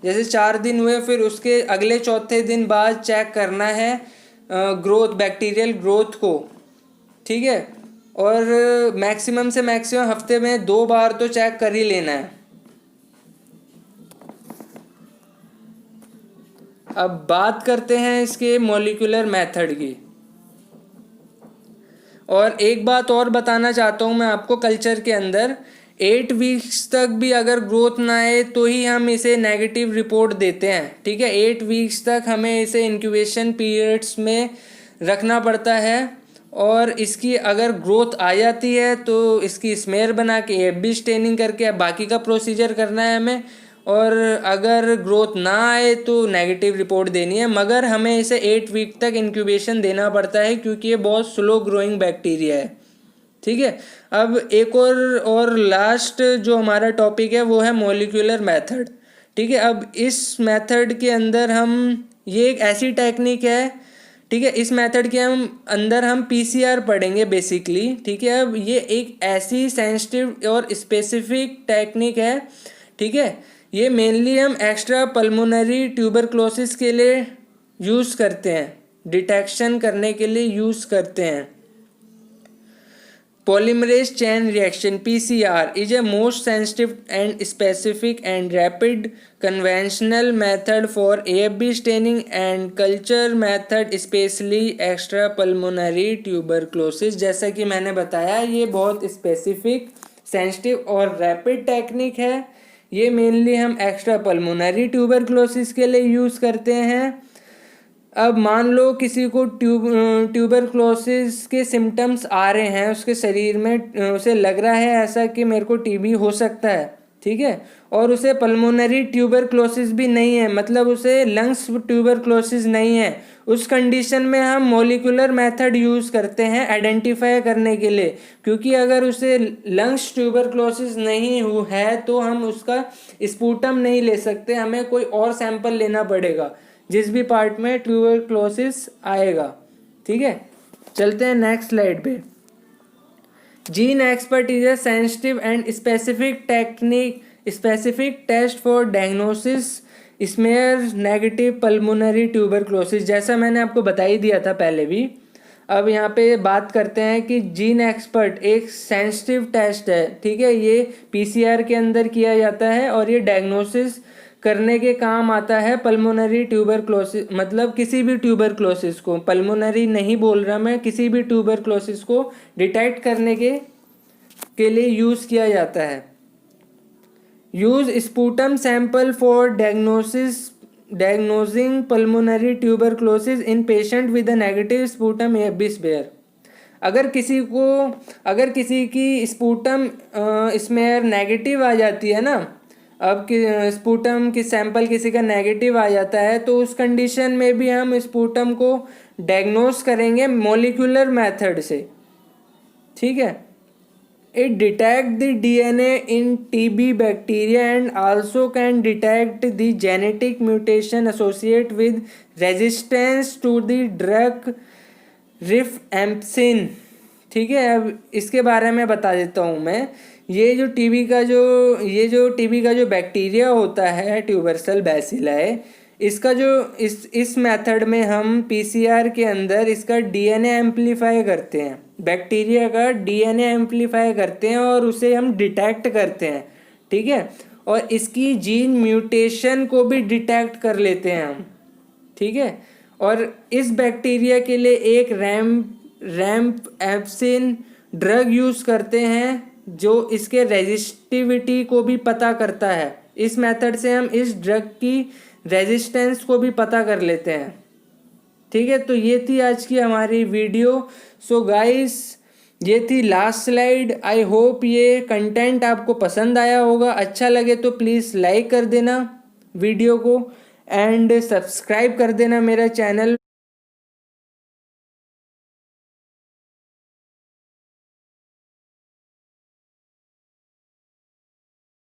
A: जैसे 4 दिन हुए फिर उसके अगले चौथे दिन बाद चेक करना है ग्रोथ, बैक्टीरियल ग्रोथ को, ठीक है, और मैक्सिमम से मैक्सिमम हफ्ते में 2 बार तो चेक कर ही लेना है। अब बात करते हैं इसके मॉलिक्यूलर मेथड की, और एक बात और बताना चाहता हूँ मैं आपको, कल्चर के अंदर 8 वीक्स तक भी अगर ग्रोथ ना आए तो ही हम इसे नेगेटिव रिपोर्ट देते हैं, ठीक है। 8 वीक्स तक हमें इसे इंक्यूबेशन पीरियड्स में रखना पड़ता है, और इसकी अगर ग्रोथ आ जाती है तो इसकी स्मेयर बना के AFB स्टेनिंग करके बाकी का प्रोसीजर करना है हमें, और अगर ग्रोथ ना आए तो नेगेटिव रिपोर्ट देनी है, मगर हमें इसे 8 वीक तक इंक्यूबेशन देना पड़ता है क्योंकि ये बहुत स्लो ग्रोइंग बैक्टीरिया है, ठीक है। अब एक और लास्ट जो हमारा टॉपिक है वो है मॉलिक्यूलर मेथड, ठीक है। अब इस मेथड के अंदर ये एक ऐसी टेक्निक है, ठीक है, इस मेथड के अंदर हम PCR पढ़ेंगे बेसिकली, ठीक है। अब ये एक ऐसी सेंसिटिव और स्पेसिफिक टेक्निक है, ठीक है। ये मेनली हम एक्स्ट्रा पल्मोनरी ट्यूबरक्लोसिस के लिए यूज़ करते हैं, डिटेक्शन करने के लिए यूज़ करते हैं। Polymerase chain reaction PCR is a most sensitive and specific and rapid conventional method for AFB staining and culture method, especially extrapulmonary tuberculosis। जैसा कि मैंने बताया ये बहुत स्पेसिफिक, सेंसिटिव और रैपिड टेक्निक है। ये मेनली हम एक्स्ट्रापल्मोनरी ट्यूबरक्लोसिस के लिए यूज़ करते हैं। अब मान लो किसी को ट्यूबरक्लोसिस के सिम्टम्स आ रहे हैं उसके शरीर में, उसे लग रहा है ऐसा कि मेरे को TB हो सकता है, ठीक है, और उसे पल्मोनरी ट्यूबरक्लोसिस भी नहीं है, मतलब उसे लंग्स ट्यूबरक्लोसिस नहीं है। उस कंडीशन में हम मॉलिक्यूलर मेथड यूज़ करते हैं आइडेंटिफाई करने के लिए, क्योंकि अगर उसे लंग्स ट्यूबरक्लोसिस नहीं है तो हम उसका स्पूटम नहीं ले सकते, हमें कोई और सैंपल लेना पड़ेगा जिस भी पार्ट में ट्यूबरक्लोसिस आएगा, ठीक है। चलते हैं नेक्स्ट स्लाइड पे। Gene expert is a sensitive and specific test for diagnosis smear negative pulmonary tuberculosis. जैसा मैंने आपको बता ही दिया था पहले भी। अब यहाँ पे बात करते हैं कि जीन एक्सपर्ट एक सेंसिटिव टेस्ट है, ठीक है। ये पीसीआर के अंदर किया जाता है और ये डायग्नोसिस करने के काम आता है पल्मोनरी ट्यूबरक्लोसिस, मतलब किसी भी ट्यूबरक्लोसिस को, पल्मोनरी नहीं बोल रहा मैं, किसी भी ट्यूबरक्लोसिस को डिटेक्ट करने के लिए यूज़ किया जाता है। Use sputum sample for diagnosing pulmonary tuberculosis in patient with a negative sputum AB smear. अगर किसी की स्पूटम स्मेयर नेगेटिव आ जाती है ना, अब स्पूटम की सैंपल किसी का नेगेटिव आ जाता है, तो उस कंडीशन में भी हम स्पूटम को डायग्नोस करेंगे मॉलिक्यूलर मेथड से, ठीक है। It detect the DNA in TB bacteria and also can detect the genetic mutation associated with resistance to the drug rifampicin, ठीक है। अब इसके बारे में बता देता हूँ मैं। ये जो टीबी का जो बैक्टीरिया होता है ट्यूबरसल बैसिलाई, इसका जो इस मेथड में हम पीसीआर के अंदर इसका डीएनए एम्पलीफाई करते हैं, बैक्टीरिया का डीएनए एम्पलीफाई करते हैं और उसे हम डिटेक्ट करते हैं, ठीक है। और इसकी जीन म्यूटेशन को भी डिटेक्ट कर लेते हैं हम, ठीक है। और इस बैक्टीरिया के लिए एक रैम्पैम्पिसिन ड्रग यूज़ करते हैं जो इसके रेजिस्टिविटी को भी पता करता है। इस मेथड से हम इस ड्रग की रेजिस्टेंस को भी पता कर लेते हैं, ठीक है। तो ये थी आज की हमारी वीडियो। सो गाइस, ये थी लास्ट स्लाइड। आई होप ये कंटेंट आपको पसंद आया होगा। अच्छा लगे तो प्लीज़ लाइक कर देना वीडियो को एंड सब्सक्राइब कर देना मेरा चैनल।